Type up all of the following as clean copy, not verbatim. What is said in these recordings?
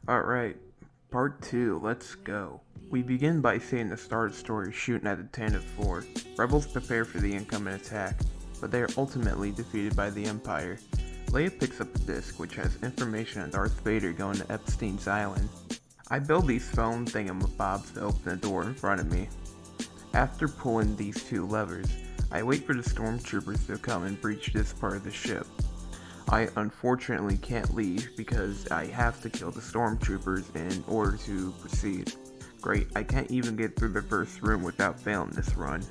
Alright, part 2, let's go. We begin by seeing the Star Destroyer shooting at the Tantive 4. Rebels prepare for the incoming attack, but they are ultimately defeated by the Empire. Leia picks up a disc which has information on Darth Vader going to Epstein's Island. I build these foam thingamabobs to open the door in front of me. After pulling these two levers, I wait for the stormtroopers to come and breach this part of the ship. I unfortunately can't leave because I have to kill the stormtroopers in order to proceed. Great, I can't even get through the first room without failing this run.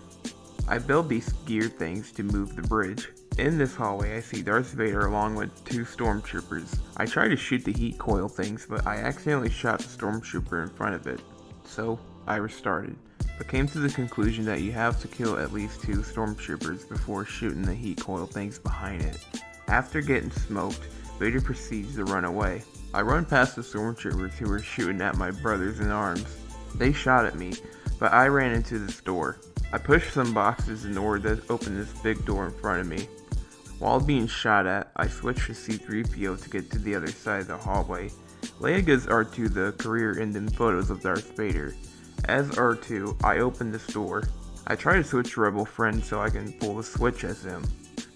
I build these gear things to move the bridge. In this hallway I see Darth Vader along with two stormtroopers. I try to shoot the heat coil things, but I accidentally shot the stormtrooper in front of it. So, I restarted, but came to the conclusion that you have to kill at least two stormtroopers before shooting the heat coil things behind it. After getting smoked, Vader proceeds to run away. I run past the stormtroopers who were shooting at my brothers in arms. They shot at me, but I ran into this door. I pushed some boxes in order to open this big door in front of me. While being shot at, I switched to C-3PO to get to the other side of the hallway. Leia gives R2 the career-ending photos of Darth Vader. As R2, I open this door. I try to switch to Rebel Friend so I can pull the switch as him,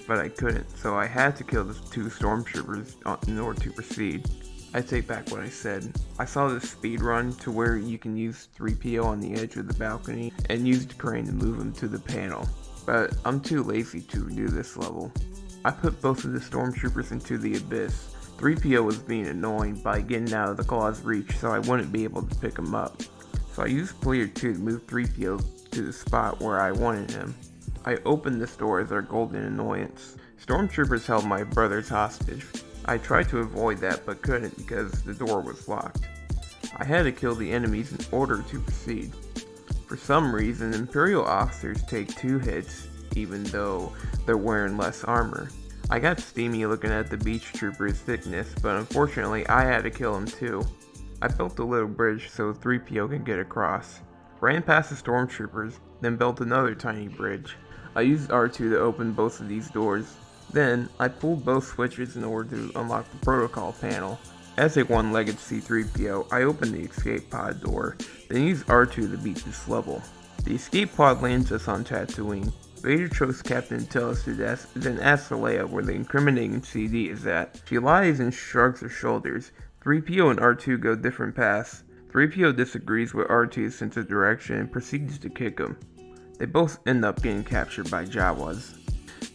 but I couldn't, so I had to kill the two stormtroopers in order to proceed. I take back what I said. I saw this speed run to where you can use 3PO on the edge of the balcony and use the crane to move him to the panel, but I'm too lazy to do this level. I put both of the stormtroopers into the abyss. 3PO was being annoying by getting out of the claw's reach so I wouldn't be able to pick him up. So I used player 2 to move 3PO to the spot where I wanted him. I opened this door as our golden annoyance. Stormtroopers held my brothers hostage. I tried to avoid that but couldn't because the door was locked. I had to kill the enemies in order to proceed. For some reason, Imperial officers take 2 hits even though they're wearing less armor. I got steamy looking at the beach trooper's thickness, but unfortunately I had to kill him too. I built a little bridge so 3PO can get across. Ran past the stormtroopers, then built another tiny bridge. I used R2 to open both of these doors. Then, I pulled both switches in order to unlock the protocol panel. As a one-legged C-3PO, I opened the escape pod door, then used R2 to beat this level. The escape pod lands us on Tatooine. Vader chose Captain Intellis then asks Leia where the incriminating CD is at. She lies and shrugs her shoulders. 3PO and R2 go different paths. 3PO disagrees with R2's sense of direction and proceeds to kick him. They both end up getting captured by Jawas.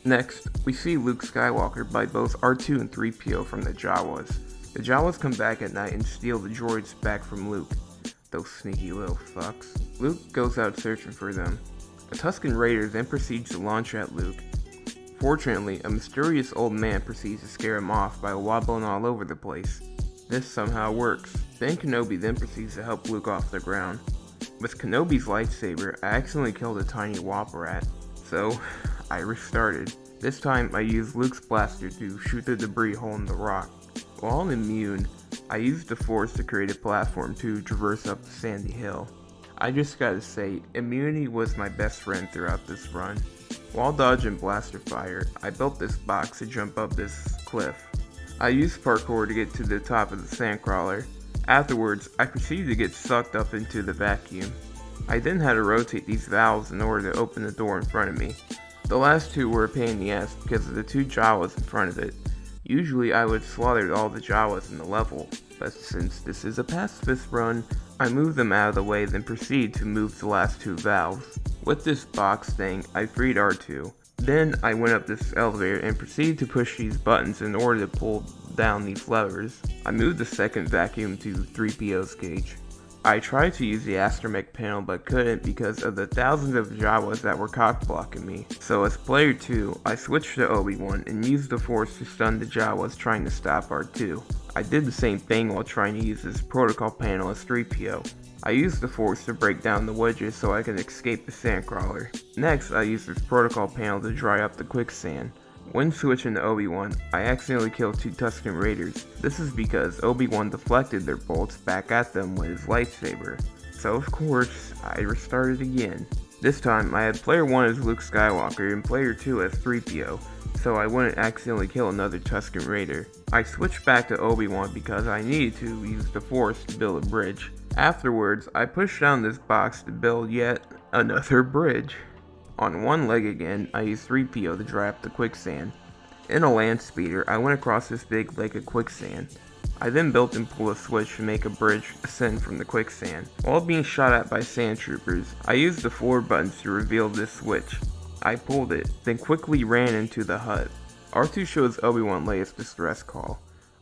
Next, we see Luke Skywalker by both R2 and 3PO from the Jawas. The Jawas come back at night and steal the droids back from Luke. Those sneaky little fucks. Luke goes out searching for them. A Tusken Raider then proceeds to launch at Luke. Fortunately, a mysterious old man proceeds to scare him off by wobbling all over the place. This somehow works. Ben Kenobi then proceeds to help Luke off the ground. With Kenobi's lightsaber, I accidentally killed a tiny wop rat, so I restarted. This time I used Luke's blaster to shoot the debris hole in the rock. While I'm immune, I used the Force to create a platform to traverse up the sandy hill. I just gotta say, immunity was my best friend throughout this run. While dodging blaster fire, I built this box to jump up this cliff. I used parkour to get to the top of the sandcrawler. Afterwards, I proceeded to get sucked up into the vacuum. I then had to rotate these valves in order to open the door in front of me. The last two were a pain in the ass because of the two Jawas in front of it. Usually I would slaughter all the Jawas in the level, but since this is a pacifist run, I move them out of the way then proceed to move the last two valves. With this box thing, I freed R2. Then I went up this elevator and proceeded to push these buttons in order to pull down these levers. I moved the second vacuum to 3PO's cage. I tried to use the astromech panel but couldn't because of the thousands of Jawas that were cock-blocking me. So as player 2, I switched to Obi-Wan and used the Force to stun the Jawas trying to stop R2. I did the same thing while trying to use this protocol panel as 3PO. I used the Force to break down the wedges so I could escape the sandcrawler. Next, I used this protocol panel to dry up the quicksand. When switching to Obi-Wan, I accidentally killed 2 Tusken Raiders. This is because Obi-Wan deflected their bolts back at them with his lightsaber. So of course, I restarted again. This time, I had player 1 as Luke Skywalker and player 2 as 3PO. so I wouldn't accidentally kill another Tusken Raider. I switched back to Obi-Wan because I needed to use the Force to build a bridge. Afterwards, I pushed down this box to build yet another bridge. On one leg again, I used 3PO to dry up the quicksand. In a land speeder, I went across this big lake of quicksand. I then built and pulled a switch to make a bridge ascend from the quicksand. While being shot at by sand troopers, I used the forward buttons to reveal this switch. I pulled it, then quickly ran into the hut. R2 shows Obi-Wan Leia's distress call.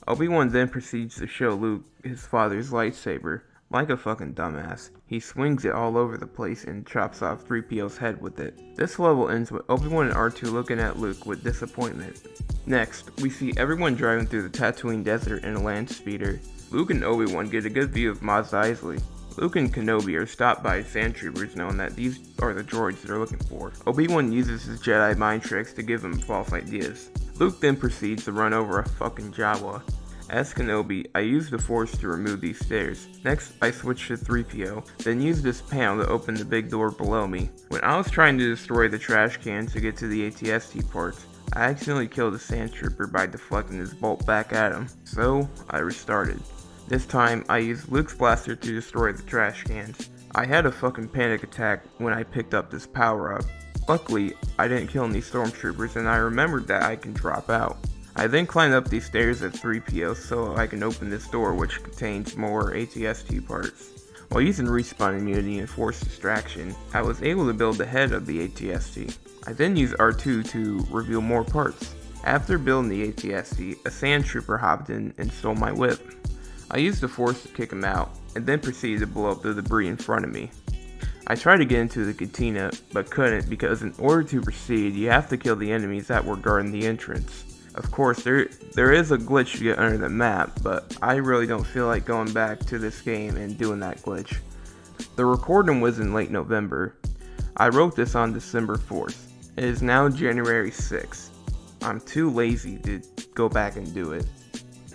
Obi-Wan then proceeds to show Luke his father's lightsaber. Like a fucking dumbass, he swings it all over the place and chops off 3PO's head with it. This level ends with Obi-Wan and R2 looking at Luke with disappointment. Next, we see everyone driving through the Tatooine desert in a land speeder. Luke and Obi-Wan get a good view of Mos Eisley. Luke and Kenobi are stopped by sand troopers knowing that these are the droids they're looking for. Obi-Wan uses his Jedi mind tricks to give them false ideas. Luke then proceeds to run over a fucking Jawa. As Kenobi, I used the Force to remove these stairs. Next, I switched to 3PO, then used this panel to open the big door below me. When I was trying to destroy the trash can to get to the ATST parts, I accidentally killed a sand trooper by deflecting his bolt back at him, so I restarted. This time, I used Luke's blaster to destroy the trash cans. I had a fucking panic attack when I picked up this power-up. Luckily, I didn't kill any stormtroopers and I remembered that I can drop out. I then climbed up these stairs at 3PO so I can open this door which contains more ATST parts. While using respawn immunity and force distraction, I was able to build the head of the ATST. I then used R2 to reveal more parts. After building the ATST, a sand trooper hopped in and stole my whip. I used the Force to kick him out, and then proceeded to blow up the debris in front of me. I tried to get into the cantina, but couldn't because in order to proceed, you have to kill the enemies that were guarding the entrance. Of course, there is a glitch to get under the map, but I really don't feel like going back to this game and doing that glitch. The recording was in late November. I wrote this on December 4th. It is now January 6th. I'm too lazy to go back and do it.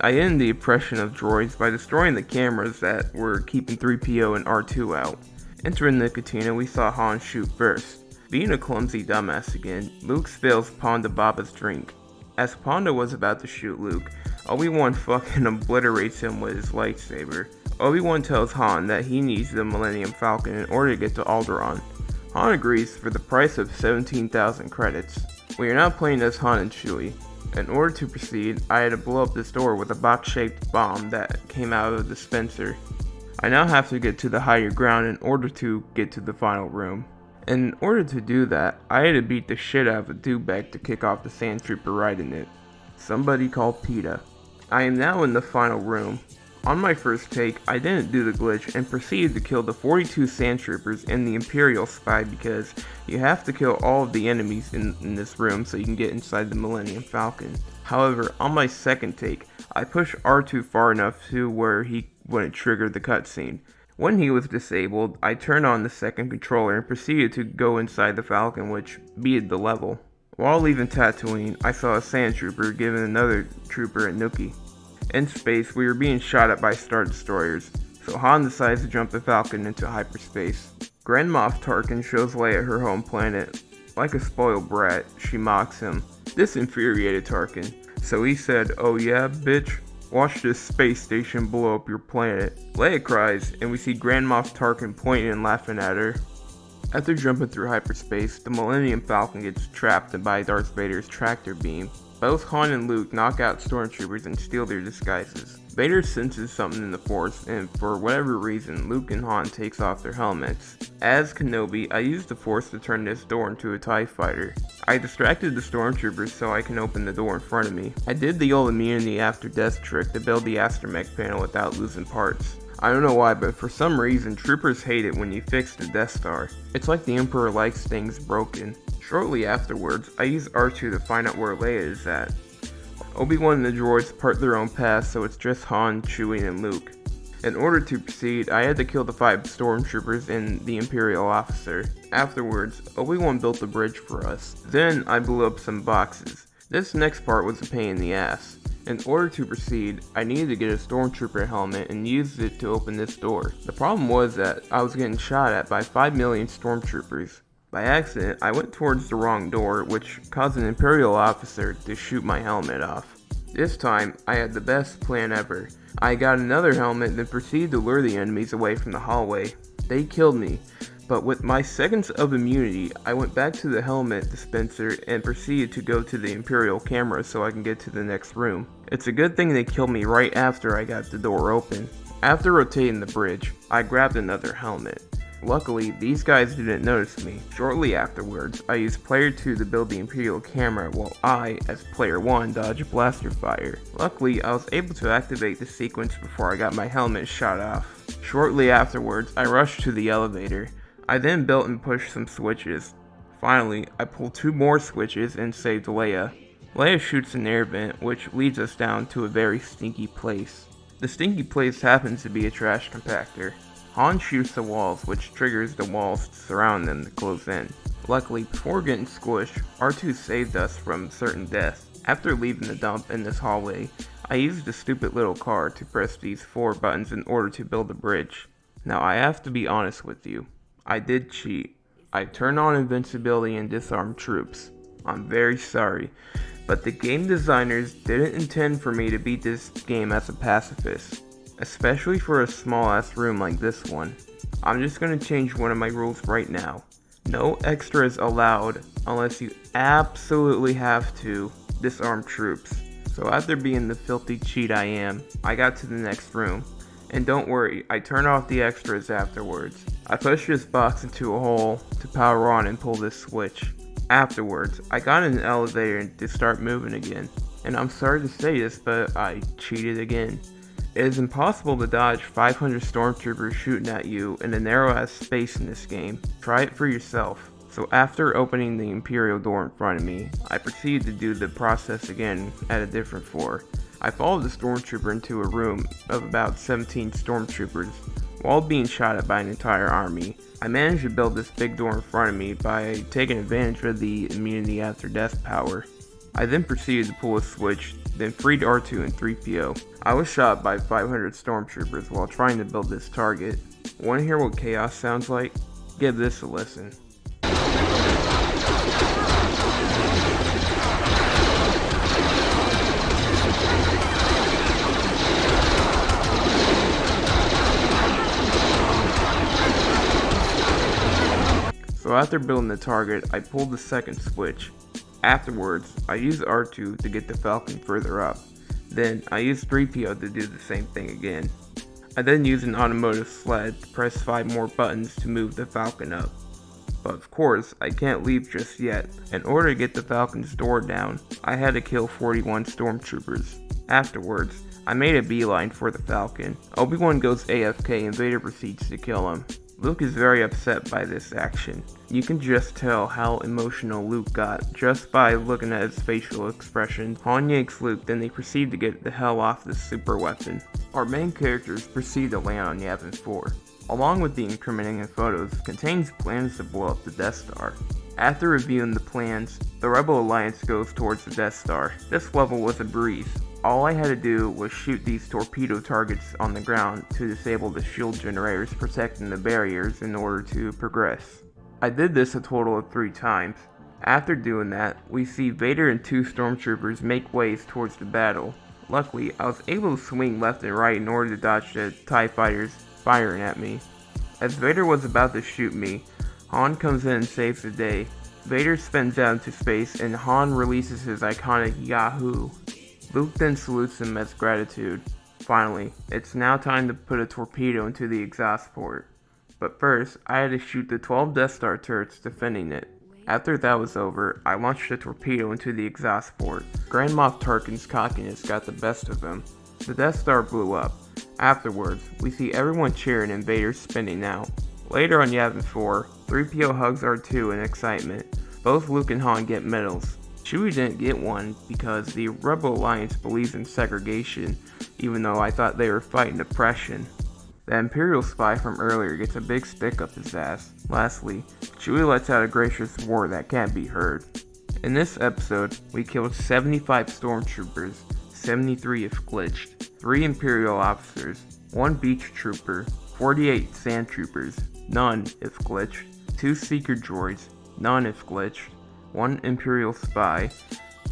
I ended the oppression of droids by destroying the cameras that were keeping 3PO and R2 out. Entering the cantina, we saw Han shoot first. Being a clumsy dumbass again, Luke spills Ponda Baba's drink. As Ponda was about to shoot Luke, Obi-Wan fucking obliterates him with his lightsaber. Obi-Wan tells Han that he needs the Millennium Falcon in order to get to Alderaan. Han agrees for the price of 17,000 credits. We are now playing as Han and Chewie. In order to proceed, I had to blow up this door with a box-shaped bomb that came out of the dispenser. I now have to get to the higher ground in order to get to the final room. In order to do that, I had to beat the shit out of a dewback to kick off the sand trooper riding it. Somebody called PETA. I am now in the final room. On my first take, I didn't do the glitch and proceeded to kill the 42 sand troopers and the Imperial spy because you have to kill all of the enemies in this room so you can get inside the Millennium Falcon. However, on my second take, I pushed R2 far enough to where he wouldn't trigger the cutscene. When he was disabled, I turned on the second controller and proceeded to go inside the Falcon, which beat the level. While leaving Tatooine, I saw a sand trooper giving another trooper a nookie. In space, we were being shot at by Star Destroyers, so Han decides to jump the Falcon into hyperspace. Grand Moff Tarkin shows Leia her home planet. Like a spoiled brat, she mocks him. This infuriated Tarkin, so he said, "Oh yeah, bitch? Watch this space station blow up your planet." Leia cries, and we see Grand Moff Tarkin pointing and laughing at her. After jumping through hyperspace, the Millennium Falcon gets trapped by Darth Vader's tractor beam. Both Han and Luke knock out stormtroopers and steal their disguises. Vader senses something in the Force, and for whatever reason, Luke and Han takes off their helmets. As Kenobi, I used the Force to turn this door into a TIE fighter. I distracted the stormtroopers so I can open the door in front of me. I did the old immunity after death trick to build the astromech panel without losing parts. I don't know why, but for some reason, troopers hate it when you fix the Death Star. It's like the Emperor likes things broken. Shortly afterwards, I used R2 to find out where Leia is at. Obi-Wan and the droids part their own paths, so it's just Han, Chewie, and Luke. In order to proceed, I had to kill the 5 stormtroopers and the Imperial officer. Afterwards, Obi-Wan built a bridge for us. Then, I blew up some boxes. This next part was a pain in the ass. In order to proceed, I needed to get a stormtrooper helmet and used it to open this door. The problem was that I was getting shot at by 5 million stormtroopers. By accident, I went towards the wrong door, which caused an Imperial officer to shoot my helmet off. This time, I had the best plan ever. I got another helmet, then proceeded to lure the enemies away from the hallway. They killed me, but with my seconds of immunity, I went back to the helmet dispenser and proceeded to go to the Imperial camera so I can get to the next room. It's a good thing they killed me right after I got the door open. After rotating the bridge, I grabbed another helmet. Luckily, these guys didn't notice me. Shortly afterwards, I used Player 2 to build the Imperial camera while I, as Player 1, dodged blaster fire. Luckily, I was able to activate the sequence before I got my helmet shot off. Shortly afterwards, I rushed to the elevator. I then built and pushed some switches. Finally, I pulled 2 more switches and saved Leia. Leia shoots an air vent, which leads us down to a very stinky place. The stinky place happens to be a trash compactor. Han shoots the walls, which triggers the walls to surround them to close in. Luckily, before getting squished, R2 saved us from certain death. After leaving the dump in this hallway, I used the stupid little car to press these 4 buttons in order to build a bridge. Now I have to be honest with you, I did cheat. I turned on invincibility and disarmed troops. I'm very sorry, but the game designers didn't intend for me to beat this game as a pacifist. Especially for a small ass room like this one. I'm just gonna change one of my rules right now. No extras allowed unless you absolutely have to disarm troops. So after being the filthy cheat I am, I got to the next room. And don't worry, I turned off the extras afterwards. I pushed this box into a hole to power on and pull this switch. Afterwards, I got in an elevator to start moving again. And I'm sorry to say this, but I cheated again. It is impossible to dodge 500 stormtroopers shooting at you in a narrow-ass space in this game. Try it for yourself. So after opening the Imperial door in front of me, I proceeded to do the process again at a different floor. I followed the stormtrooper into a room of about 17 stormtroopers, while being shot at by an entire army. I managed to build this big door in front of me by taking advantage of the immunity after death power. I then proceeded to pull a switch, then freed R2 and 3PO. I was shot by 500 stormtroopers while trying to build this target. Want to hear what chaos sounds like? Give this a listen. So after building the target, I pulled the second switch. Afterwards, I used R2 to get the Falcon further up. Then, I used 3PO to do the same thing again. I then used an automotive sled to press 5 more buttons to move the Falcon up. But of course, I can't leave just yet. In order to get the Falcon's door down, I had to kill 41 stormtroopers. Afterwards, I made a beeline for the Falcon. Obi-Wan goes AFK and Vader proceeds to kill him. Luke is very upset by this action. You can just tell how emotional Luke got just by looking at his facial expression. Han yanks Luke, then they proceed to get the hell off this super weapon. Our main characters proceed to land on Yavin 4. Along with the incriminating photos, contains plans to blow up the Death Star. After reviewing the plans, the Rebel Alliance goes towards the Death Star. This level was a breeze. All I had to do was shoot these torpedo targets on the ground to disable the shield generators protecting the barriers in order to progress. I did this a total of 3 times. After doing that, we see Vader and 2 stormtroopers make ways towards the battle. Luckily, I was able to swing left and right in order to dodge the TIE fighters firing at me. As Vader was about to shoot me, Han comes in and saves the day. Vader spins out into space and Han releases his iconic Yahoo! Luke then salutes him as gratitude. Finally, it's now time to put a torpedo into the exhaust port. But first, I had to shoot the 12 Death Star turrets defending it. After that was over, I launched a torpedo into the exhaust port. Grand Moff Tarkin's cockiness got the best of him. The Death Star blew up. Afterwards, we see everyone cheering and Vader spinning out. Later on Yavin 4, 3PO hugs R2 in excitement. Both Luke and Han get medals. Chewie didn't get one because the Rebel Alliance believes in segregation, even though I thought they were fighting oppression. The Imperial spy from earlier gets a big stick up his ass. Lastly, Chewie lets out a gracious roar that can't be heard. In this episode, we killed 75 stormtroopers, 73 if glitched, 3 Imperial officers, 1 beach trooper, 48 sand troopers, none if glitched, 2 seeker droids, none if glitched, 1 Imperial spy,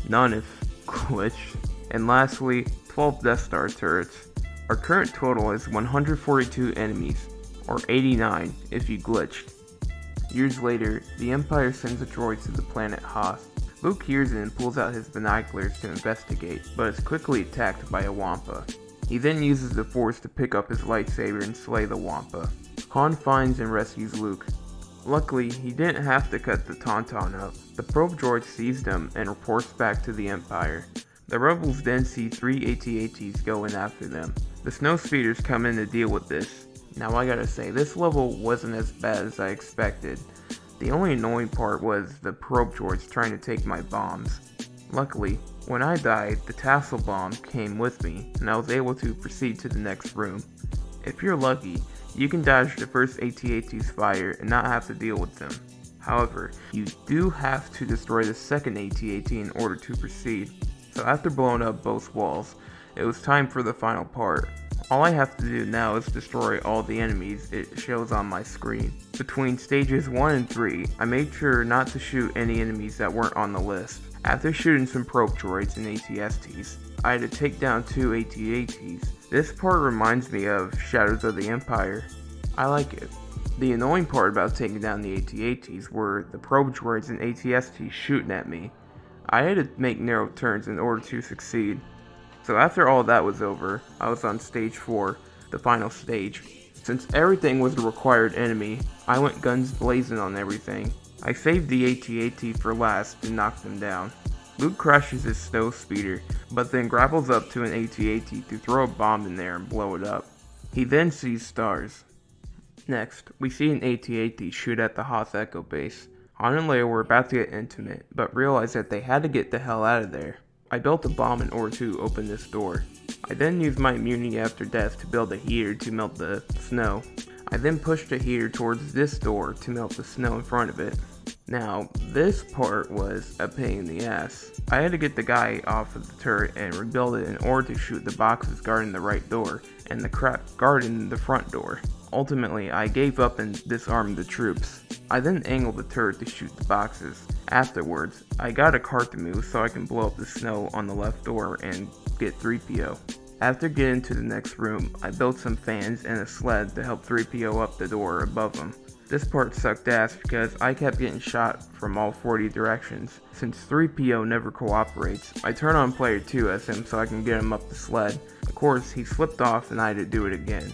none if glitched, and lastly, 12 Death Star turrets. Our current total is 142 enemies, or 89 if you glitched. Years later, the Empire sends a droid to the planet Hoth. Luke hears it and pulls out his binoculars to investigate, but is quickly attacked by a Wampa. He then uses the Force to pick up his lightsaber and slay the Wampa. Han finds and rescues Luke. Luckily, he didn't have to cut the Tauntaun up. The probe droid sees them and reports back to the Empire. The rebels then see 3 AT-ATs go in after them. The snow speeders come in to deal with this. Now I gotta say, this level wasn't as bad as I expected. The only annoying part was the probe droids trying to take my bombs. Luckily, when I died, the tassel bomb came with me, and I was able to proceed to the next room. If you're lucky, you can dodge the first AT-AT's fire and not have to deal with them. However, you do have to destroy the second AT-AT in order to proceed. So after blowing up both walls, it was time for the final part. All I have to do now is destroy all the enemies it shows on my screen. Between stages 1 and 3, I made sure not to shoot any enemies that weren't on the list. After shooting some probe droids and AT-STs, I had to take down 2 AT-ATs. This part reminds me of Shadows of the Empire. I like it. The annoying part about taking down the AT-ATs were the probe droids and AT-STs shooting at me. I had to make narrow turns in order to succeed. So after all that was over, I was on stage 4, the final stage. Since everything was a required enemy, I went guns blazing on everything. I saved the AT-AT for last and knocked him down. Luke crashes his snow speeder, but then grapples up to an AT-AT to throw a bomb in there and blow it up. He then sees stars. Next, we see an AT-AT shoot at the Hoth Echo base. Han and Leia were about to get intimate, but realized that they had to get the hell out of there. I built a bomb in order to open this door. I then used my immunity after death to build a heater to melt the snow. I then pushed a heater towards this door to melt the snow in front of it. Now, this part was a pain in the ass. I had to get the guy off of the turret and rebuild it in order to shoot the boxes guarding the right door and the crap guarding the front door. Ultimately, I gave up and disarmed the troops. I then angled the turret to shoot the boxes. Afterwards, I got a cart to move so I can blow up the snow on the left door and get 3PO. After getting to the next room, I built some fans and a sled to help 3PO up the door above him. This part sucked ass because I kept getting shot from all 40 directions. Since 3PO never cooperates, I turn on player 2 as him so I can get him up the sled. Of course, he slipped off and I had to do it again.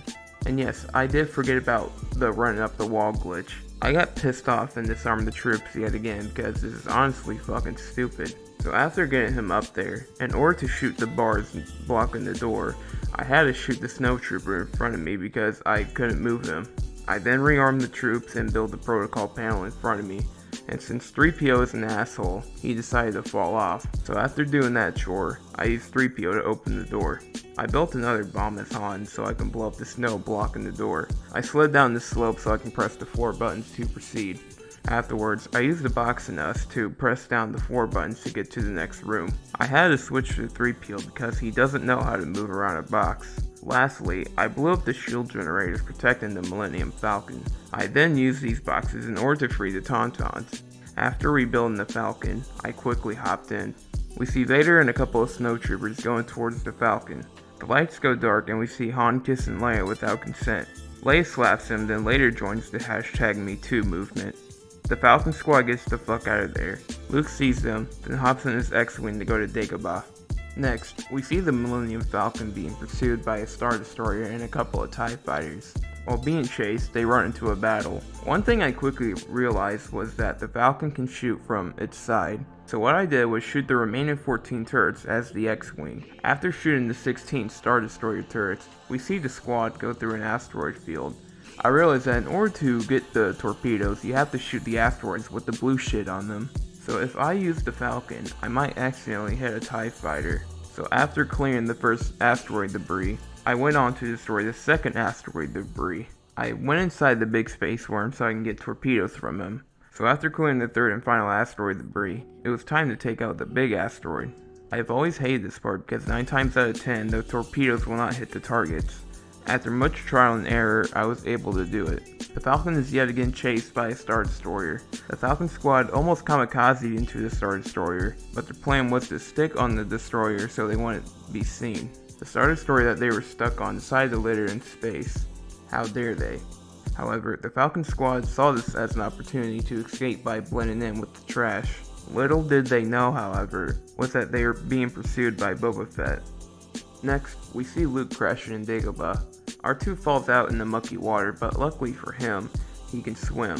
And yes, I did forget about the running up the wall glitch. I got pissed off and disarmed the troops yet again because this is honestly fucking stupid. So after getting him up there, in order to shoot the bars blocking the door, I had to shoot the snow trooper in front of me because I couldn't move him. I then rearmed the troops and built the protocol panel in front of me. And since 3PO is an asshole, he decided to fall off. So after doing that chore, I used 3PO to open the door. I built another bomb as Han so I can blow up the snow blocking the door. I slid down the slope so I can press the 4 buttons to proceed. Afterwards, I used the boxing us to press down the 4 buttons to get to the next room. I had to switch to 3PO because he doesn't know how to move around a box. Lastly, I blew up the shield generators protecting the Millennium Falcon. I then used these boxes in order to free the Tauntauns. After rebuilding the Falcon, I quickly hopped in. We see Vader and a couple of snowtroopers going towards the Falcon. The lights go dark and we see Han kissing Leia without consent. Leia slaps him, then later joins the #MeToo movement. The Falcon squad gets the fuck out of there. Luke sees them, then hops in his X-Wing to go to Dagobah. Next, we see the Millennium Falcon being pursued by a Star Destroyer and a couple of TIE fighters. While being chased, they run into a battle. One thing I quickly realized was that the Falcon can shoot from its side. So what I did was shoot the remaining 14 turrets as the X-Wing. After shooting the 16 Star Destroyer turrets, we see the squad go through an asteroid field. I realized that in order to get the torpedoes, you have to shoot the asteroids with the blue shit on them. So if I use the Falcon, I might accidentally hit a TIE fighter. So after clearing the first asteroid debris, I went on to destroy the second asteroid debris. I went inside the big space worm so I can get torpedoes from him. So after clearing the third and final asteroid debris, it was time to take out the big asteroid. I've always hated this part because 9 times out of 10, the torpedoes will not hit the targets. After much trial and error, I was able to do it. The Falcon is yet again chased by a Star Destroyer. The Falcon squad almost kamikazed into the Star Destroyer, but their plan was to stick on the destroyer so they wouldn't be seen. The Star Destroyer that they were stuck on decided to litter in space. How dare they? However, the Falcon squad saw this as an opportunity to escape by blending in with the trash. Little did they know, however, was that they were being pursued by Boba Fett. Next, we see Luke crashing in Dagobah. R2 falls out in the mucky water, but luckily for him, he can swim.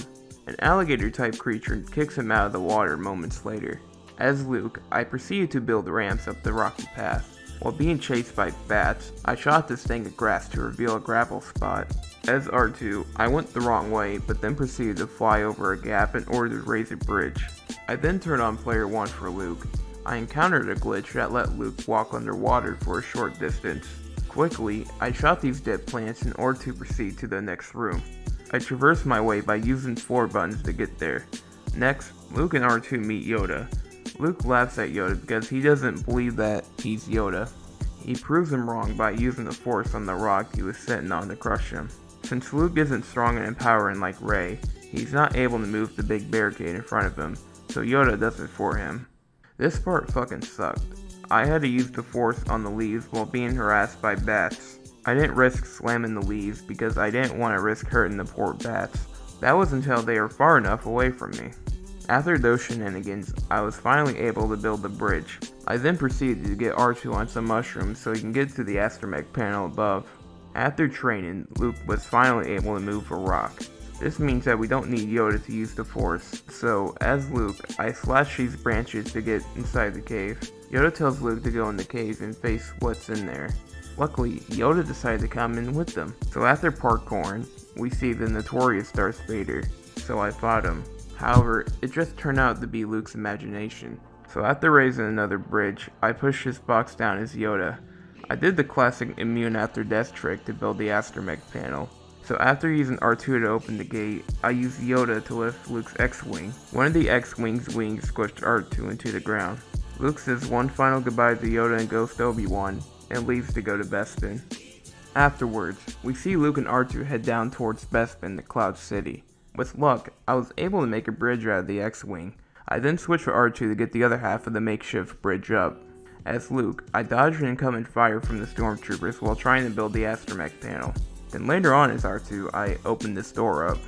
An alligator-type creature kicks him out of the water moments later. As Luke, I proceeded to build ramps up the rocky path. While being chased by bats, I shot this thing of grass to reveal a grapple spot. As R2, I went the wrong way, but then proceeded to fly over a gap in order to raise a bridge. I then turned on player 1 for Luke. I encountered a glitch that let Luke walk underwater for a short distance. Quickly, I shot these dead plants in order to proceed to the next room. I traversed my way by using 4 buttons to get there. Next, Luke and R2 meet Yoda. Luke laughs at Yoda because he doesn't believe that he's Yoda. He proves him wrong by using the force on the rock he was sitting on to crush him. Since Luke isn't strong and empowering like Rey, he's not able to move the big barricade in front of him, so Yoda does it for him. This part fucking sucked. I had to use the force on the leaves while being harassed by bats. I didn't risk slamming the leaves because I didn't want to risk hurting the poor bats. That was until they were far enough away from me. After those shenanigans, I was finally able to build the bridge. I then proceeded to get R2 on some mushrooms so he can get to the astromech panel above. After training, Luke was finally able to move a rock. This means that we don't need Yoda to use the force, so as Luke, I slash these branches to get inside the cave. Yoda tells Luke to go in the cave and face what's in there. Luckily, Yoda decided to come in with them. So after parkouring, we see the notorious Darth Vader, so I fought him. However, it just turned out to be Luke's imagination. So after raising another bridge, I pushed this box down as Yoda. I did the classic immune after death trick to build the astromech panel. So after using R2 to open the gate, I used Yoda to lift Luke's X-Wing. One of the X-Wing's wings squished R2 into the ground. Luke says one final goodbye to Yoda and Ghost Obi-Wan, and leaves to go to Bespin. Afterwards, we see Luke and R2 head down towards Bespin, the Cloud City. With luck, I was able to make a bridge out of the X-Wing. I then switched to R2 to get the other half of the makeshift bridge up. As Luke, I dodged an incoming fire from the stormtroopers while trying to build the astromech panel. Then later on as R2, I opened this door up.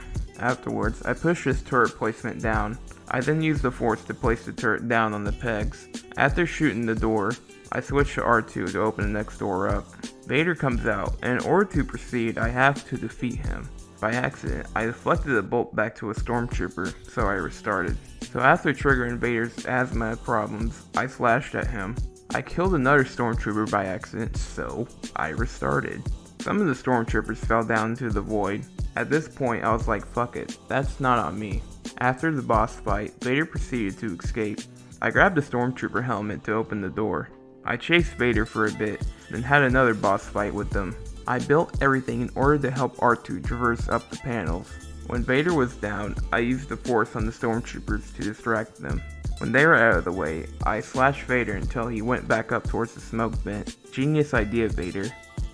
Afterwards, I pushed this turret placement down. I then used the force to place the turret down on the pegs. After shooting the door, I switched to R2 to open the next door up. Vader comes out, and in order to proceed, I have to defeat him. By accident, I deflected the bolt back to a stormtrooper, so I restarted. So after triggering Vader's asthma problems, I slashed at him. I killed another stormtrooper by accident, so I restarted. Some of the stormtroopers fell down into the void. At this point, I was like, fuck it, that's not on me. After the boss fight, Vader proceeded to escape. I grabbed a stormtrooper helmet to open the door. I chased Vader for a bit, then had another boss fight with them. I built everything in order to help R2 traverse up the panels. When Vader was down, I used the force on the stormtroopers to distract them. When they were out of the way, I slashed Vader until he went back up towards the smoke vent. Genius idea, Vader.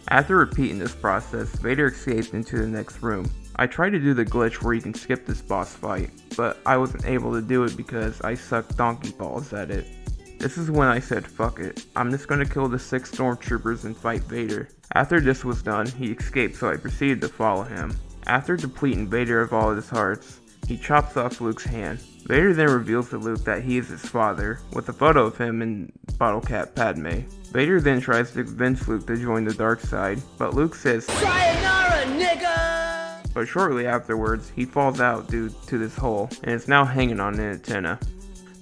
After repeating this process, Vader escaped into the next room. I tried to do the glitch where you can skip this boss fight, but I wasn't able to do it because I sucked donkey balls at it. This is when I said fuck it, I'm just gonna kill the 6 stormtroopers and fight Vader. After this was done, he escaped, so I proceeded to follow him. After depleting Vader of all of his hearts, he chops off Luke's hand. Vader then reveals to Luke that he is his father, with a photo of him and bottle cap Padme. Vader then tries to convince Luke to join the dark side, but Luke says, "Sayonara, nigga!" But shortly afterwards, he falls out due to this hole, and is now hanging on an antenna.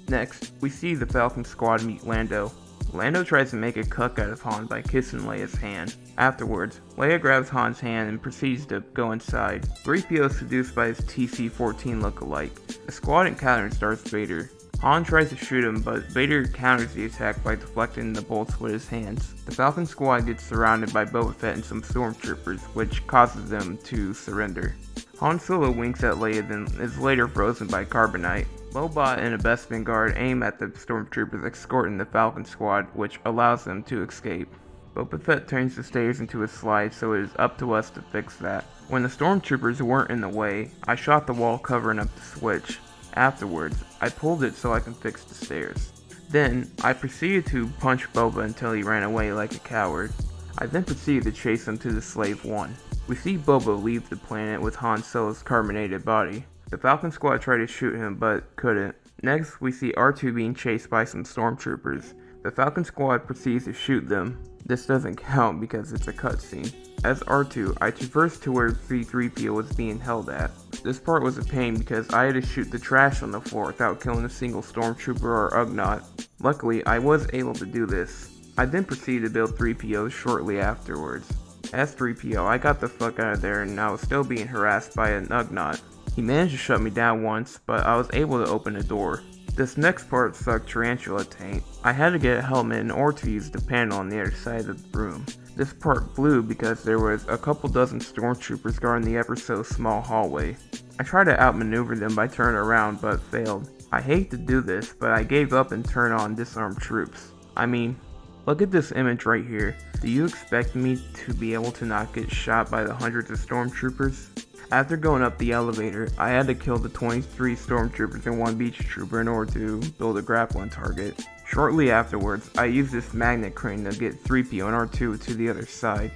Next, we see the Falcon squad meet Lando. Lando tries to make a cuck out of Han by kissing Leia's hand. Afterwards, Leia grabs Han's hand and proceeds to go inside. 3PO is seduced by his TC-14 look-alike. The squad encounters Darth Vader. Han tries to shoot him, but Vader counters the attack by deflecting the bolts with his hands. The Falcon squad gets surrounded by Boba Fett and some stormtroopers, which causes them to surrender. Han Solo winks at Leia, then is later frozen by carbonite. Lobot and a Bespin guard aim at the stormtroopers escorting the Falcon squad, which allows them to escape. Boba Fett turns the stairs into a slide, so it is up to us to fix that. When the stormtroopers weren't in the way, I shot the wall covering up the switch. Afterwards, I pulled it so I can fix the stairs. Then, I proceeded to punch Boba until he ran away like a coward. I then proceeded to chase him to the Slave 1. We see Boba leave the planet with Han Solo's carbonated body. The Falcon Squad tried to shoot him, but couldn't. Next, we see R2 being chased by some stormtroopers. The Falcon Squad proceeds to shoot them. This doesn't count because it's a cutscene. As R2, I traversed to where C-3PO was being held at. This part was a pain because I had to shoot the trash on the floor without killing a single stormtrooper or Ugnaught. Luckily, I was able to do this. I then proceeded to build 3PO shortly afterwards. As 3PO, I got the fuck out of there and I was still being harassed by an Ugnaught. He managed to shut me down once, but I was able to open a door. This next part sucked Tarantula Taint. I had to get a helmet or to use the panel on the other side of the room. This part blew because there was a couple dozen stormtroopers guarding the ever so small hallway. I tried to outmaneuver them by turning around but failed. I hate to do this, but I gave up and turned on disarmed troops. I mean, look at this image right here. Do you expect me to be able to not get shot by the hundreds of stormtroopers? After going up the elevator, I had to kill the 23 stormtroopers and 1 beach trooper in order to build a grappling target. Shortly afterwards, I used this magnet crane to get 3PO and R2 to the other side.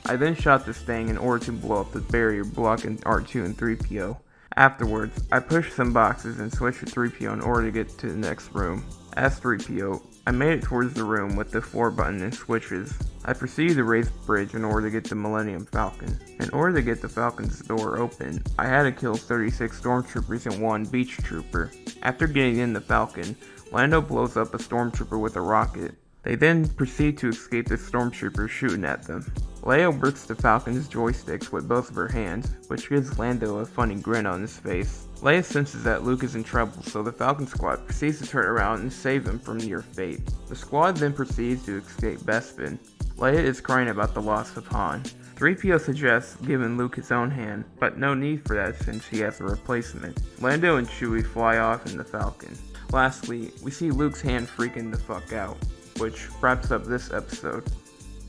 I then shot this thing in order to blow up the barrier blocking R2 and 3PO. Afterwards, I pushed some boxes and switched to 3PO in order to get to the next room. As 3PO, I made it towards the room with the 4 button and switches. I proceeded to raise the bridge in order to get the Millennium Falcon. In order to get the Falcon's door open, I had to kill 36 stormtroopers and 1 beach trooper. After getting in the Falcon, Lando blows up a stormtrooper with a rocket. They then proceed to escape the stormtroopers shooting at them. Leia works the Falcon's joysticks with both of her hands, which gives Lando a funny grin on his face. Leia senses that Luke is in trouble, so the Falcon Squad proceeds to turn around and save him from near fate. The squad then proceeds to escape Bespin. Leia is crying about the loss of Han. 3PO suggests giving Luke his own hand, but no need for that since he has a replacement. Lando and Chewie fly off in the Falcon. Lastly, we see Luke's hand freaking the fuck out, which wraps up this episode.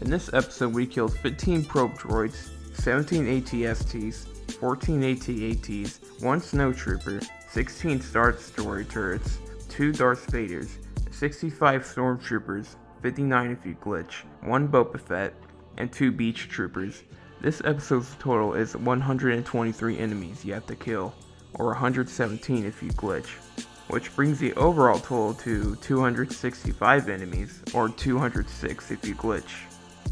In this episode, we killed 15 probe droids, 17 AT-STs, 14 AT-ATs, 1 snowtrooper, 16 Star Destroyer turrets, 2 Darth Vaders, 65 stormtroopers, 59 if you glitch, 1 Boba Fett, and 2 beach troopers. This episode's total is 123 enemies you have to kill, or 117 if you glitch, which brings the overall total to 265 enemies, or 206 if you glitch.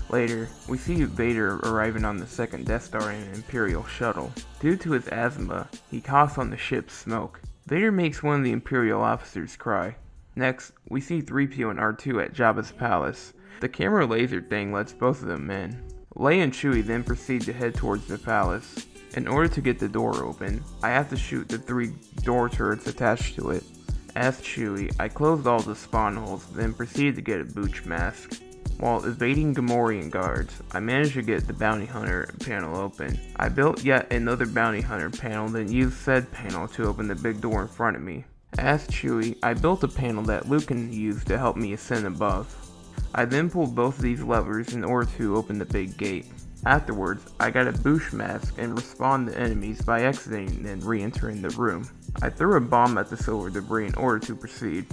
Later, we see Vader arriving on the second Death Star in an Imperial shuttle. Due to his asthma, he coughs on the ship's smoke. Vader makes one of the Imperial officers cry. Next, we see 3PO and R2 at Jabba's palace. The camera laser thing lets both of them in. Leia and Chewie then proceed to head towards the palace. In order to get the door open, I have to shoot the 3 door turrets attached to it. As Chewie, I closed all the spawn holes, then proceeded to get a Booch mask. While evading Gamorrean guards, I managed to get the Bounty Hunter panel open. I built yet another Bounty Hunter panel, then used said panel to open the big door in front of me. As Chewie, I built a panel that Luke can use to help me ascend above. I then pulled both of these levers in order to open the big gate. Afterwards, I got a Booch mask and respawned the enemies by exiting and re-entering the room. I threw a bomb at the silver debris in order to proceed.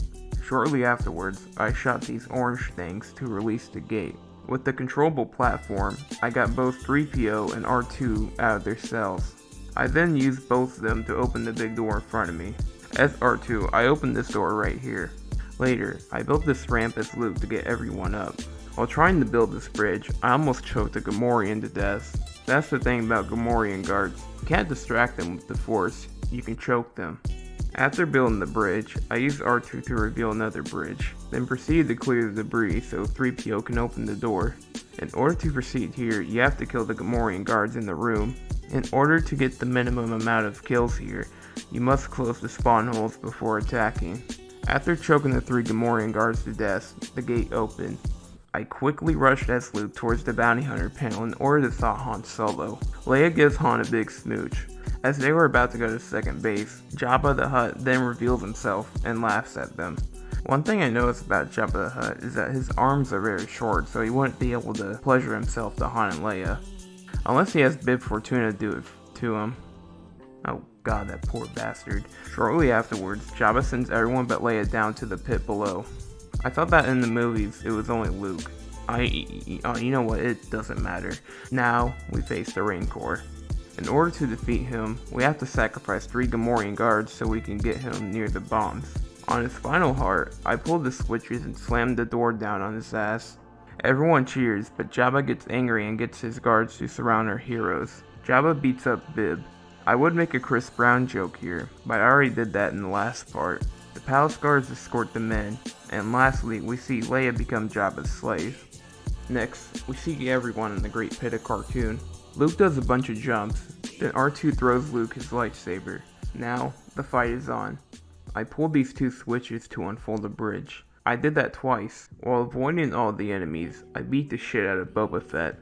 Shortly afterwards, I shot these orange things to release the gate. With the controllable platform, I got both 3PO and R2 out of their cells. I then used both of them to open the big door in front of me. As R2, I opened this door right here. Later, I built this ramp as Luke to get everyone up. While trying to build this bridge, I almost choked a Gamorrean to death. That's the thing about Gamorrean guards. You can't distract them with the Force, you can choke them. After building the bridge, I used R2 to reveal another bridge, then proceeded to clear the debris so 3PO can open the door. In order to proceed here, you have to kill the Gamorrean guards in the room. In order to get the minimum amount of kills here, you must close the spawn holes before attacking. After choking the 3 Gamorrean guards to death, the gate opened. I quickly rushed as Luke towards the Bounty Hunter panel in order to saw Han Solo. Leia gives Han a big smooch. As they were about to go to second base, Jabba the Hutt then reveals himself and laughs at them. One thing I noticed about Jabba the Hutt is that his arms are very short, so he wouldn't be able to pleasure himself to Han and Leia. Unless he has Bib Fortuna do it to him. Oh god, that poor bastard. Shortly afterwards, Jabba sends everyone but Leia down to the pit below. I thought that in the movies, it was only Luke. You know what, it doesn't matter. Now, we face the Rancor. In order to defeat him, we have to sacrifice 3 Gamorrean guards so we can get him near the bombs. On his final heart, I pulled the switches and slammed the door down on his ass. Everyone cheers, but Jabba gets angry and gets his guards to surround our heroes. Jabba beats up Bib. I would make a Chris Brown joke here, but I already did that in the last part. The palace guards escort them in, and lastly, we see Leia become Jabba's slave. Next, we see everyone in the Great Pit of Cartoon. Luke does a bunch of jumps, then R2 throws Luke his lightsaber. Now, the fight is on. I pulled these 2 switches to unfold a bridge. I did that twice. While avoiding all the enemies, I beat the shit out of Boba Fett.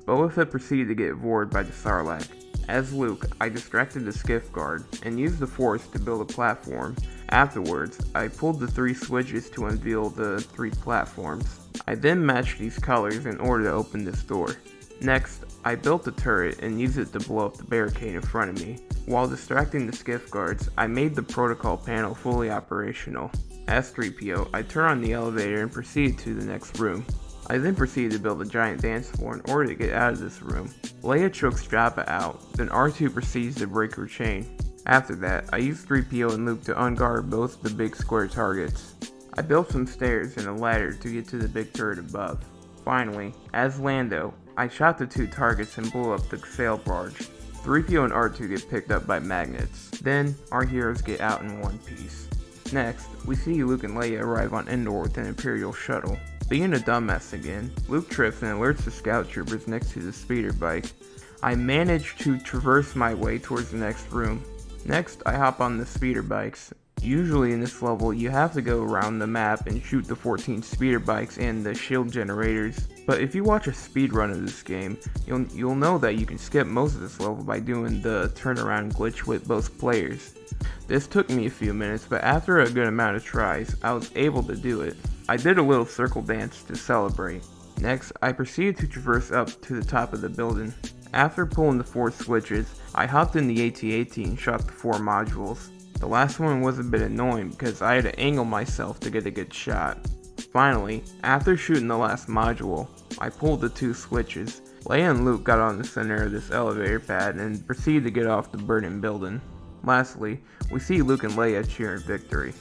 Boba Fett proceeded to get vored by the Sarlacc. As Luke, I distracted the skiff guard and used the Force to build a platform. Afterwards, I pulled the 3 switches to unveil the 3 platforms. I then matched these colors in order to open this door. Next, I built a turret and used it to blow up the barricade in front of me. While distracting the skiff guards, I made the protocol panel fully operational. As 3PO, I turned on the elevator and proceeded to the next room. I then proceeded to build a giant dance floor in order to get out of this room. Leia chokes Jabba out, then R2 proceeds to break her chain. After that, I used 3PO and Luke to unguard both the big square targets. I built some stairs and a ladder to get to the big turret above. Finally, as Lando, I shot the 2 targets and blew up the sail barge. 3PO and R2 get picked up by magnets. Then, our heroes get out in one piece. Next, we see Luke and Leia arrive on Endor with an Imperial shuttle. Being a dumbass again, Luke trips and alerts the scout troopers next to the speeder bike. I manage to traverse my way towards the next room. Next, I hop on the speeder bikes. Usually in this level, you have to go around the map and shoot the 14 speeder bikes and the shield generators. But if you watch a speedrun of this game, you'll know that you can skip most of this level by doing the turnaround glitch with both players. This took me a few minutes, but after a good amount of tries, I was able to do it. I did a little circle dance to celebrate. Next, I proceeded to traverse up to the top of the building. After pulling the 4 switches, I hopped in the AT-AT and shot the 4 modules. The last one was a bit annoying because I had to angle myself to get a good shot. Finally, after shooting the last module, I pulled the 2 switches. Leia and Luke got on the center of this elevator pad and proceeded to get off the burning building. Lastly, we see Luke and Leia cheering victory.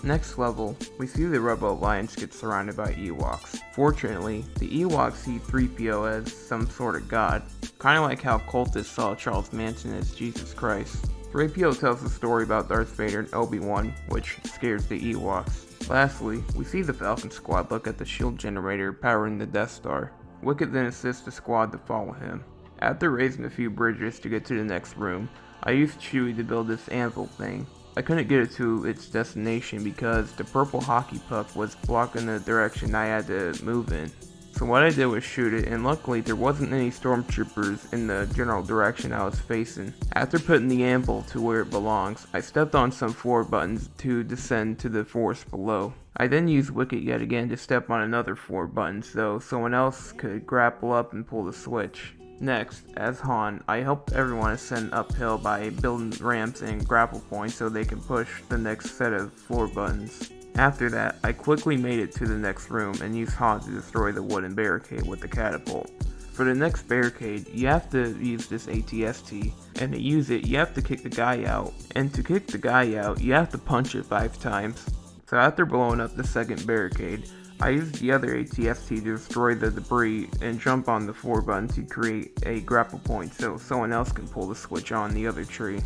Next level, we see the Rebel Alliance get surrounded by Ewoks. Fortunately, the Ewoks see 3PO as some sort of god, kinda like how cultists saw Charles Manson as Jesus Christ. 3PO tells the story about Darth Vader and Obi-Wan, which scares the Ewoks. Lastly, we see the Falcon Squad look at the shield generator powering the Death Star. Wicket then assists the squad to follow him. After raising a few bridges to get to the next room, I used Chewie to build this anvil thing. I couldn't get it to its destination because the purple hockey puck was blocking the direction I had to move in. So what I did was shoot it, and luckily there wasn't any stormtroopers in the general direction I was facing. After putting the anvil to where it belongs, I stepped on some floor buttons to descend to the forest below. I then used Wicket yet again to step on another 4 buttons so someone else could grapple up and pull the switch. Next, as Han, I helped everyone ascend uphill by building ramps and grapple points so they can push the next set of floor buttons. After that, I quickly made it to the next room and used Han to destroy the wooden barricade with the catapult. For the next barricade, you have to use this ATST, and to use it, you have to kick the guy out. And to kick the guy out, you have to punch it 5 times. So after blowing up the second barricade, I used the other ATST to destroy the debris and jump on the 4 button to create a grapple point so someone else can pull the switch on the other tree.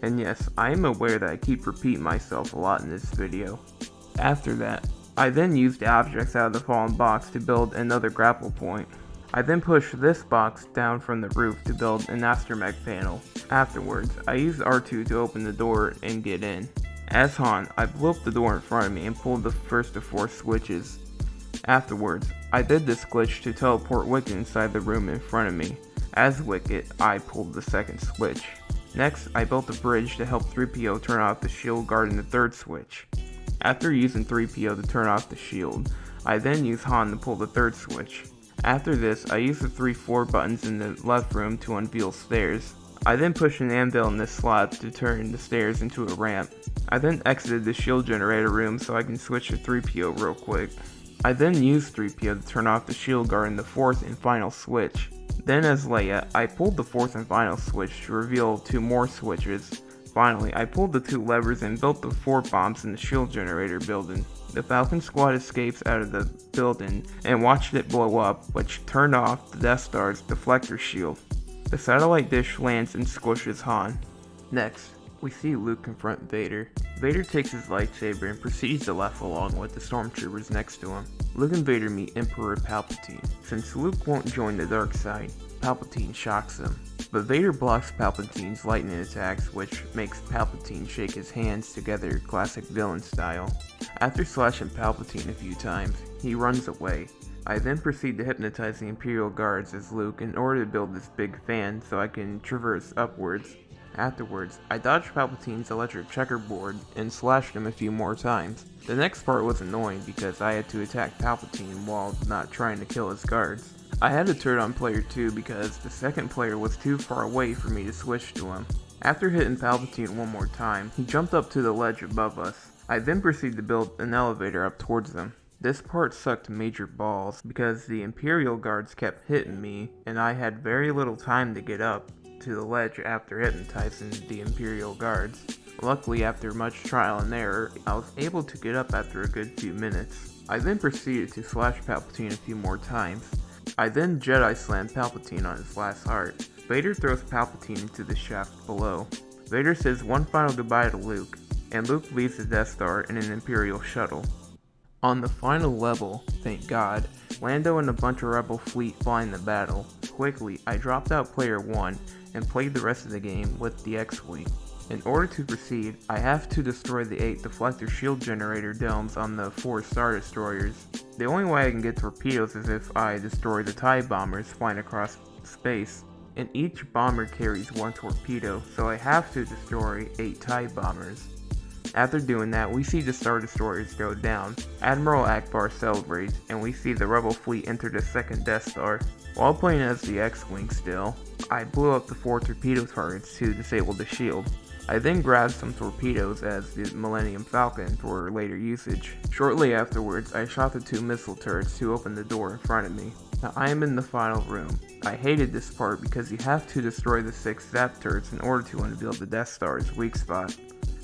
And yes, I am aware that I keep repeating myself a lot in this video. After that, I then used the objects out of the fallen box to build another grapple point. I then pushed this box down from the roof to build an astromech panel. Afterwards, I used R2 to open the door and get in. As Han, I blew up the door in front of me and pulled the first of 4 switches. Afterwards, I did this glitch to teleport Wicket inside the room in front of me. As Wicket, I pulled the second switch. Next, I built a bridge to help 3PO turn off the shield guarding the 3rd switch. After using 3PO to turn off the shield, I then use Han to pull the third switch. After this, I use the 3 floor buttons in the left room to unveil stairs. I then push an anvil in this slot to turn the stairs into a ramp. I then exited the shield generator room so I can switch to 3PO real quick. I then used 3PO to turn off the shield guard in the fourth and final switch. Then as Leia, I pulled the fourth and final switch to reveal 2 more switches. Finally, I pulled the 2 levers and built the 4 bombs in the shield generator building. The Falcon squad escapes out of the building and watched it blow up, which turned off the Death Star's deflector shield. The satellite dish lands and squishes Han. Next, we see Luke confront Vader. Vader takes his lightsaber and proceeds to laugh along with the stormtroopers next to him. Luke and Vader meet Emperor Palpatine. Since Luke won't join the dark side, Palpatine shocks him. But Vader blocks Palpatine's lightning attacks, which makes Palpatine shake his hands together classic villain style. After slashing Palpatine a few times, he runs away. I then proceed to hypnotize the Imperial Guards as Luke in order to build this big fan so I can traverse upwards. Afterwards, I dodged Palpatine's electric checkerboard and slashed him a few more times. The next part was annoying because I had to attack Palpatine while not trying to kill his guards. I had to turn on player 2 because the second player was too far away for me to switch to him. After hitting Palpatine one more time, he jumped up to the ledge above us. I then proceeded to build an elevator up towards them. This part sucked major balls because the Imperial Guards kept hitting me and I had very little time to get up to the ledge after hypnotizing the Imperial Guards. Luckily, after much trial and error, I was able to get up after a good few minutes. I then proceeded to slash Palpatine a few more times. I then Jedi slammed Palpatine on his last heart. Vader throws Palpatine into the shaft below. Vader says one final goodbye to Luke, and Luke leaves the Death Star in an Imperial shuttle. On the final level, thank God, Lando and a bunch of Rebel fleet fly in the battle. Quickly, I dropped out player 1 and played the rest of the game with the X-Wing. In order to proceed, I have to destroy the 8 deflector shield generator domes on the 4 Star Destroyers. The only way I can get torpedoes is if I destroy the TIE bombers flying across space, and each bomber carries 1 torpedo, so I have to destroy 8 TIE bombers. After doing that, we see the Star Destroyers go down. Admiral Akbar celebrates, and we see the Rebel fleet enter the second Death Star. While playing as the X-Wing still, I blew up the 4 torpedo targets to disable the shield. I then grabbed some torpedoes as the Millennium Falcon for later usage. Shortly afterwards, I shot the 2 missile turrets to open the door in front of me. Now I am in the final room. I hated this part because you have to destroy the 6 Zap turrets in order to unveil the Death Star's weak spot.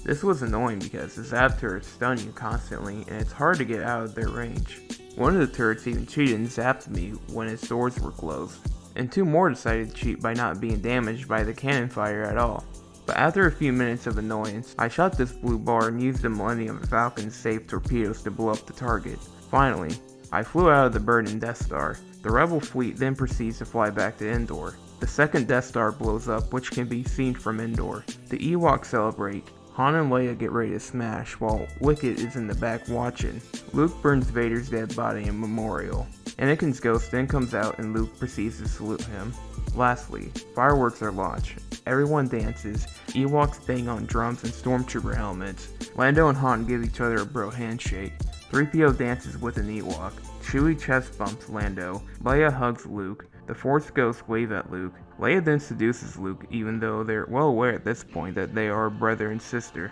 This was annoying because the Zap turrets stun you constantly and it's hard to get out of their range. One of the turrets even cheated and zapped me when its doors were closed, and 2 more decided to cheat by not being damaged by the cannon fire at all. But after a few minutes of annoyance, I shot this blue bar and used the Millennium Falcon's safe torpedoes to blow up the target. Finally, I flew out of the burning Death Star. The Rebel fleet then proceeds to fly back to Endor. The second Death Star blows up, which can be seen from Endor. The Ewoks celebrate. Han and Leia get ready to smash, while Wicket is in the back watching. Luke burns Vader's dead body in memorial. Anakin's ghost then comes out and Luke proceeds to salute him. Lastly, fireworks are launched. Everyone dances, Ewoks bang on drums and stormtrooper helmets. Lando and Han give each other a bro handshake. 3PO dances with an Ewok. Chewie chest bumps Lando. Leia hugs Luke. The Force ghosts wave at Luke. Leia then seduces Luke, even though they're well aware at this point that they are brother and sister.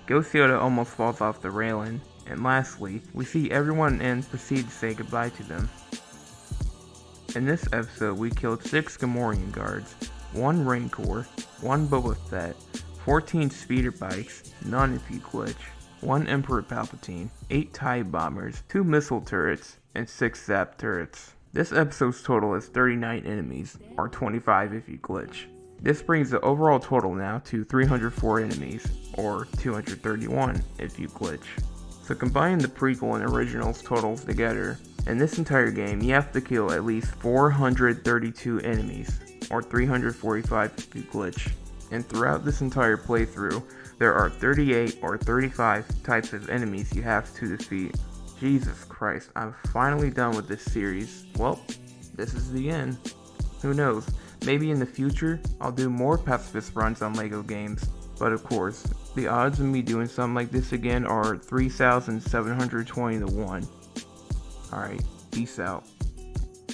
Ghost Yoda almost falls off the railing. And lastly, we see everyone and proceed to say goodbye to them. In this episode, we killed 6 Gamorrean guards, 1 Rancor, 1 Boba Fett, 14 speeder bikes, none if you glitch, 1 Emperor Palpatine, 8 TIE bombers, 2 missile turrets, and 6 Zap turrets. This episode's total is 39 enemies, or 25 if you glitch. This brings the overall total now to 304 enemies, or 231 if you glitch. So combining the prequel and originals totals together, in this entire game you have to kill at least 432 enemies, or 345 if you glitch. And throughout this entire playthrough, there are 38 or 35 types of enemies you have to defeat. Jesus Christ, I'm finally done with this series. Well, this is the end. Who knows, maybe in the future, I'll do more Pacifist runs on LEGO games. But of course, the odds of me doing something like this again are 3,720 to 1. Alright, peace out.